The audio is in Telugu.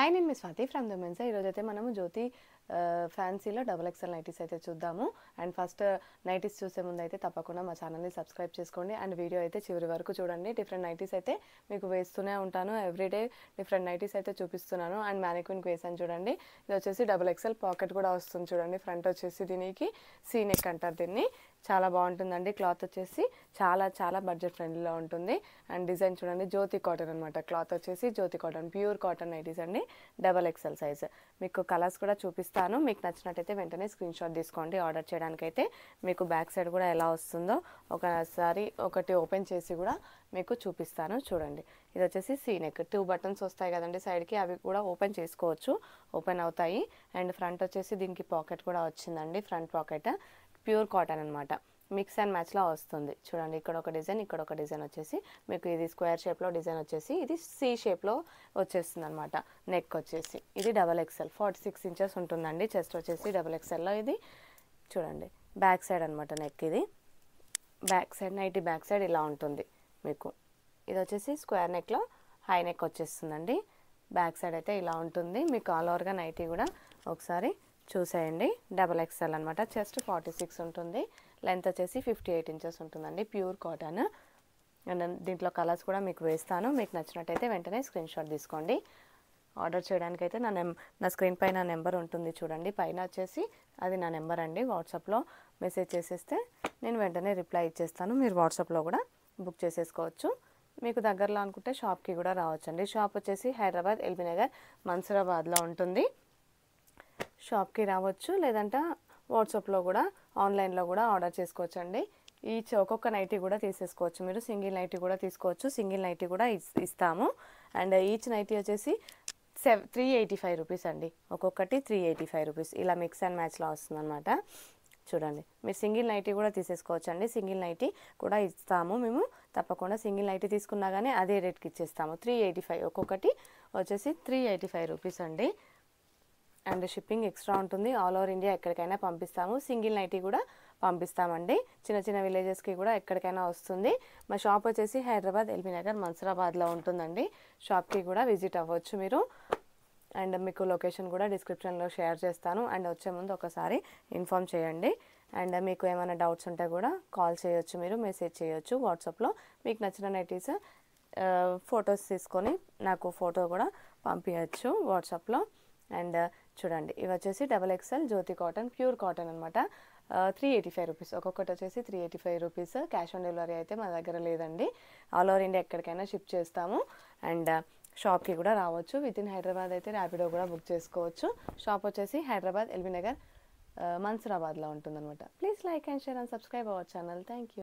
హాయ్, నేను మీ స్వాతి ఫ్రమ్ ద మెన్స్. ఈరోజైతే మనము జ్యోతి ఫ్యాన్సీలో డబుల్ ఎక్స్ఎల్ నైటీస్ అయితే చూద్దాము. అండ్ ఫస్ట్ నైటీస్ చూసే ముందు అయితే తప్పకుండా మా ఛానల్ని సబ్స్క్రైబ్ చేసుకోండి అండ్ వీడియో అయితే చివరి వరకు చూడండి. డిఫరెంట్ నైటీస్ అయితే మీకు వేస్తూనే ఉంటాను. ఎవ్రీడే డిఫరెంట్ నైటీస్ అయితే చూపిస్తున్నాను. అండ్ మ్యానిక్విన్కి వేసాను చూడండి. ఇది వచ్చేసి డబుల్ ఎక్స్ఎల్ పాకెట్ కూడా వస్తుంది చూడండి. ఫ్రంట్ వచ్చేసి దీనికి సీ నెక్ అంటారు దీన్ని. చాలా బాగుంటుందండి. క్లాత్ వచ్చేసి చాలా చాలా బడ్జెట్ ఫ్రెండ్లీలో ఉంటుంది. అండ్ డిజైన్ చూడండి, జ్యోతి కాటన్ అనమాట. క్లాత్ వచ్చేసి జ్యోతి కాటన్, ప్యూర్ కాటన్ నైటీస్ అండి. Double XL size. మీకు కలర్స్ కూడా చూపిస్తాను. మీకు నచ్చినట్టయితే వెంటనే స్క్రీన్ షాట్ తీసుకోండి. ఆర్డర్ చేయడానికైతే మీకు బ్యాక్ సైడ్ కూడా ఎలా వస్తుందో ఒకసారి ఒకటి ఓపెన్ చేసి కూడా మీకు చూపిస్తాను చూడండి. ఇది వచ్చేసి సీ నెక్, 2 బటన్స్ వస్తాయి కదండి సైడ్కి, అవి కూడా ఓపెన్ చేసుకోవచ్చు, ఓపెన్ అవుతాయి. అండ్ ఫ్రంట్ వచ్చేసి దీనికి పాకెట్ కూడా వచ్చిందండి. ఫ్రంట్ పాకెట్ ప్యూర్ కాటన్ అనమాట. మిక్స్ అండ్ మ్యాచ్లో వస్తుంది చూడండి. ఇక్కడ ఒక డిజైన్, ఇక్కడ ఒక డిజైన్ వచ్చేసి మీకు ఇది స్క్వేర్ షేప్లో డిజైన్ వచ్చేసి ఇది సి షేప్లో వచ్చేస్తుంది అనమాట. నెక్ వచ్చేసి ఇది డబల్ ఎక్స్ఎల్ 46 ఇంచెస్ ఉంటుందండి. చెస్ట్ వచ్చేసి డబల్ ఎక్స్ఎల్లో ఇది చూడండి. బ్యాక్ సైడ్ అనమాట నెక్. ఇది back side nighty back side ఇలా ఉంటుంది మీకు. ఇది వచ్చేసి స్క్వేర్ నెక్లో హై నెక్ వచ్చేస్తుందండి. బ్యాక్ సైడ్ అయితే ఇలా ఉంటుంది. మీకు ఆల్ ఓవర్గా నైటీ కూడా ఒకసారి చూసేయండి. డబల్ ఎక్స్ఎల్ అనమాట. చెస్ట్ 46 ఉంటుంది. లెంత్ వచ్చేసి 58 ఇంచెస్ ఉంటుందండి. Pure cotton. అండ్ దీంట్లో కలర్స్ కూడా మీకు వేస్తాను. మీకు నచ్చినట్టయితే వెంటనే స్క్రీన్ షాట్ తీసుకోండి. ఆర్డర్ చేయడానికైతే నా స్క్రీన్ పైన నెంబర్ ఉంటుంది చూడండి. పైన వచ్చేసి అది నా నెంబర్ అండి. వాట్సాప్లో మెసేజ్ చేసేస్తే నేను వెంటనే రిప్లై ఇచ్చేస్తాను. మీరు వాట్సాప్లో కూడా బుక్ చేసేసుకోవచ్చు. మీకు దగ్గరలో అనుకుంటే షాప్కి కూడా రావచ్చండి. షాప్ వచ్చేసి హైదరాబాద్ ఎల్బీ నగర్ మన్సూరాబాద్లో ఉంటుంది. షాప్కి రావచ్చు, లేదంటే వాట్సాప్లో కూడా ఆన్లైన్లో కూడా ఆర్డర్ చేసుకోవచ్చు అండి. ఈచ్ ఒక్కొక్క నైటీ కూడా తీసేసుకోవచ్చు. మీరు సింగిల్ నైటీ కూడా తీసుకోవచ్చు. సింగిల్ నైటీ కూడా ఇస్తాము. అండ్ ఈచ్ నైటీ వచ్చేసి 385 రూపీస్ అండి. ఒక్కొక్కటి 385 రూపీస్. ఇలా మిక్స్ అండ్ మ్యాచ్లో వస్తుందన్నమాట. చూడండి, మీరు సింగిల్ నైటీ కూడా తీసేసుకోవచ్చు అండి. సింగిల్ నైటీ కూడా ఇస్తాము మేము. తప్పకుండా సింగిల్ నైటీ తీసుకున్నా కానీ అదే రేట్కి ఇచ్చేస్తాము. 385 ఒక్కొక్కటి వచ్చేసి 385 రూపీస్ అండి. అండ్ షిప్పింగ్ ఎక్స్ట్రా ఉంటుంది. ఆల్ ఓవర్ ఇండియా ఎక్కడికైనా పంపిస్తాము. సింగిల్ నైటీ కూడా పంపిస్తామండి. చిన్న చిన్న విలేజెస్కి కూడా ఎక్కడికైనా వస్తుంది. మా షాప్ వచ్చేసి హైదరాబాద్ ఎల్బీ నగర్ మన్సూరాబాద్లో ఉంటుందండి. షాప్కి కూడా విజిట్ అవ్వచ్చు మీరు. అండ్ మీకు లొకేషన్ కూడా డిస్క్రిప్షన్లో షేర్ చేస్తాను. అండ్ వచ్చే ముందు ఒకసారి ఇన్ఫామ్ చేయండి. అండ్ మీకు ఏమైనా డౌట్స్ ఉంటే కూడా కాల్ చేయొచ్చు, మీరు మెసేజ్ చేయొచ్చు వాట్సాప్లో. మీకు నచ్చిన నైటీస్ ఫొటోస్ తీసుకొని నాకు ఫోటో కూడా పంపించచ్చు వాట్సాప్లో. అండ్ చూడండి, ఇవి వచ్చేసి డబల్ ఎక్స్ఎల్ జ్యోతి కాటన్, ప్యూర్ కాటన్ అనమాట. 385 రూపీస్. ఒక్కొక్కటి వచ్చేసి 385 రూపీస్. క్యాష్ ఆన్ డెలివరీ అయితే మా దగ్గర లేదండి. ఆల్ ఓవర్ ఇండియా ఎక్కడికైనా షిప్ చేస్తాము. అండ్ షాప్కి కూడా రావచ్చు. విత్ ఇన్ హైదరాబాద్ అయితే ర్యాపిడో కూడా బుక్ చేసుకోవచ్చు. షాప్ వచ్చేసి హైదరాబాద్ ఎల్బీ నగర్ మన్సూరాబాద్లో ఉంటుందన్నమాట. Please like and share and subscribe our channel. Thank you.